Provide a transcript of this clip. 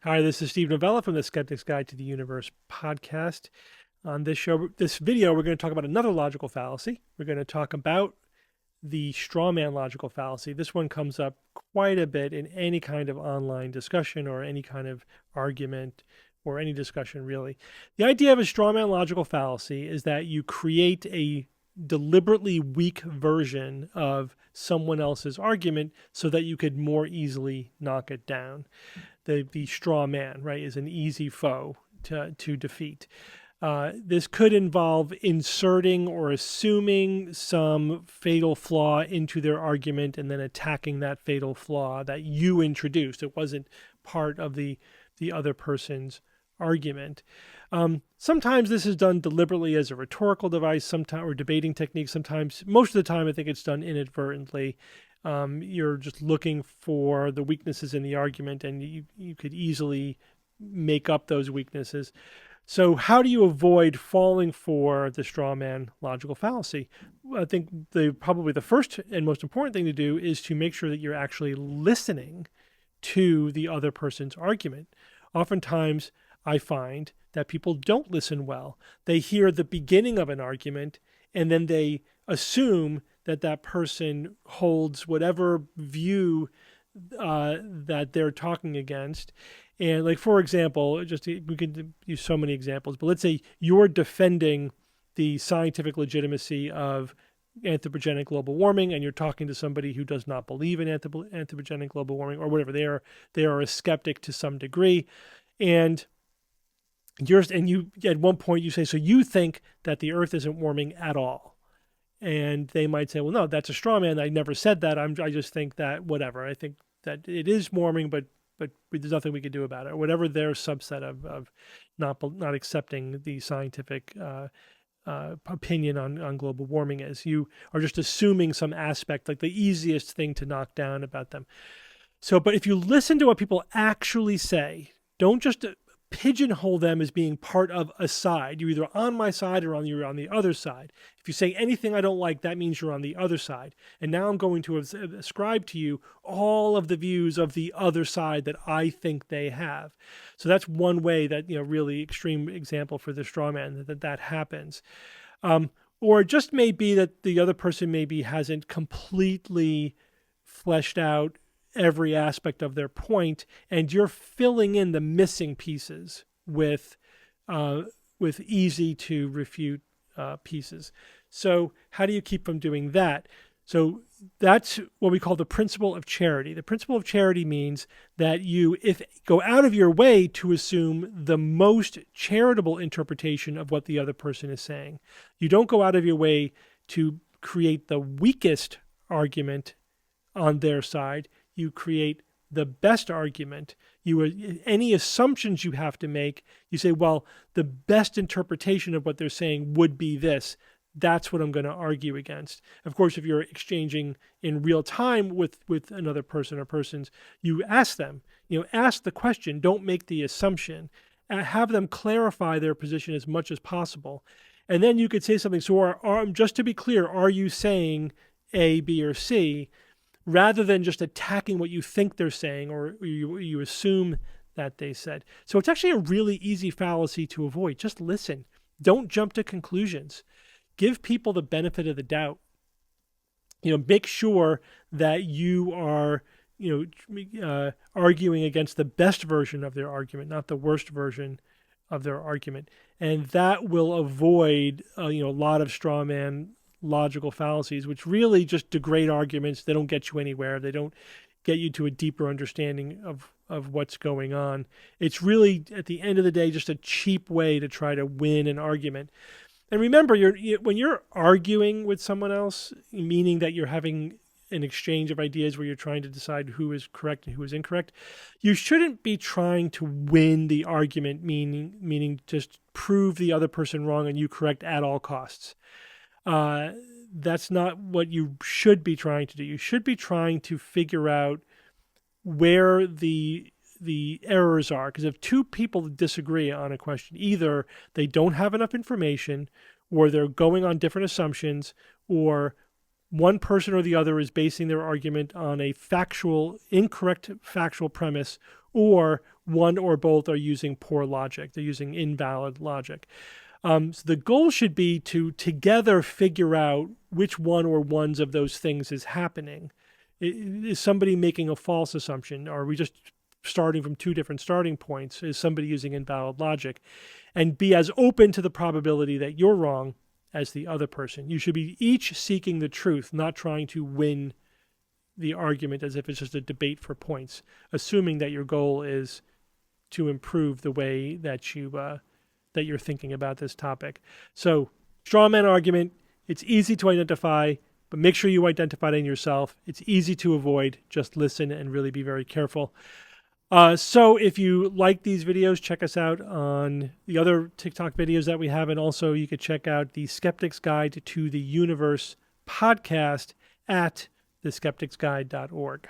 Hi, this is Steve Novella from the Skeptics Guide to the Universe podcast. On this video, we're going to talk about another logical fallacy. We're going to talk about the straw man logical fallacy. This one comes up quite a bit in any kind of online discussion or any kind of argument or any discussion, really. The idea of a straw man logical fallacy is that you create a deliberately weak version of someone else's argument so that you could more easily knock it down. The straw man, right, is an easy foe to defeat. This could involve inserting or assuming some fatal flaw into their argument and then attacking that fatal flaw that you introduced. It wasn't part of the other person's argument. Sometimes this is done deliberately as a rhetorical device, sometimes or debating technique. Sometimes, most of the time, I think it's done inadvertently. You're just looking for the weaknesses in the argument, and you could easily make up those weaknesses. So how do you avoid falling for the straw man logical fallacy? I think probably the first and most important thing to do is to make sure that you're actually listening to the other person's argument. Oftentimes, I find that people don't listen well. They hear the beginning of an argument, and then they assume that person holds whatever view that they're talking against. And like, for example, we can use so many examples, but let's say you're defending the scientific legitimacy of anthropogenic global warming, and you're talking to somebody who does not believe in anthropogenic global warming or whatever. They are a skeptic to some degree. And you at one point you say, so you think that the earth isn't warming at all. And they might say, well, no, that's a straw man. I never said that. I just think that whatever. I think that it is warming, but there's nothing we can do about it, or whatever their subset of not accepting the scientific opinion on global warming is. You are just assuming some aspect, like the easiest thing to knock down about them. So, but if you listen to what people actually say, don't just pigeonhole them as being part of a side. You're either on my side or you're on the other side. If you say anything I don't like, that means you're on the other side. And now I'm going to ascribe to you all of the views of the other side that I think they have. So that's one way that, really extreme example for the straw man that happens. Or it just may be that the other person maybe hasn't completely fleshed out every aspect of their point, and you're filling in the missing pieces with easy to refute pieces. So how do you keep from doing that? So that's what we call the principle of charity. The principle of charity means that you go out of your way to assume the most charitable interpretation of what the other person is saying. You don't go out of your way to create the weakest argument on their side. You create the best argument. Any assumptions you have to make, you say, well, the best interpretation of what they're saying would be this. That's what I'm going to argue against. Of course, if you're exchanging in real time with another person or persons, you ask them, ask the question. Don't make the assumption. Have them clarify their position as much as possible. And then you could say something. So just to be clear, are you saying A, B, or C? Rather than just attacking what you think they're saying or you assume that they said. So it's actually a really easy fallacy to avoid. Just listen. Don't jump to conclusions. Give people the benefit of the doubt. Make sure that you are, arguing against the best version of their argument, not the worst version of their argument. And that will avoid, a lot of straw man logical fallacies, which really just degrade arguments. They don't get you anywhere. They don't get you to a deeper understanding of what's going on. It's really, at the end of the day, just a cheap way to try to win an argument. And remember, when you're arguing with someone else, meaning that you're having an exchange of ideas where you're trying to decide who is correct and who is incorrect, you shouldn't be trying to win the argument, meaning just prove the other person wrong and you correct at all costs. That's not what you should be trying to do. You should be trying to figure out where the errors are. Because if two people disagree on a question, either they don't have enough information, or they're going on different assumptions, or one person or the other is basing their argument on a incorrect factual premise, or one or both are using poor logic. They're using invalid logic. So the goal should be to together figure out which one or ones of those things is happening. Is somebody making a false assumption? Are we just starting from two different starting points? Is somebody using invalid logic? And be as open to the probability that you're wrong as the other person. You should be each seeking the truth, not trying to win the argument as if it's just a debate for points, assuming that your goal is to improve the way that you're thinking about this topic. So, straw man argument, it's easy to identify, but make sure you identify it in yourself. It's easy to avoid. Just listen and really be very careful. So if you like these videos, check us out on the other TikTok videos that we have. And also you could check out the Skeptics Guide to the Universe podcast at theskepticsguide.org.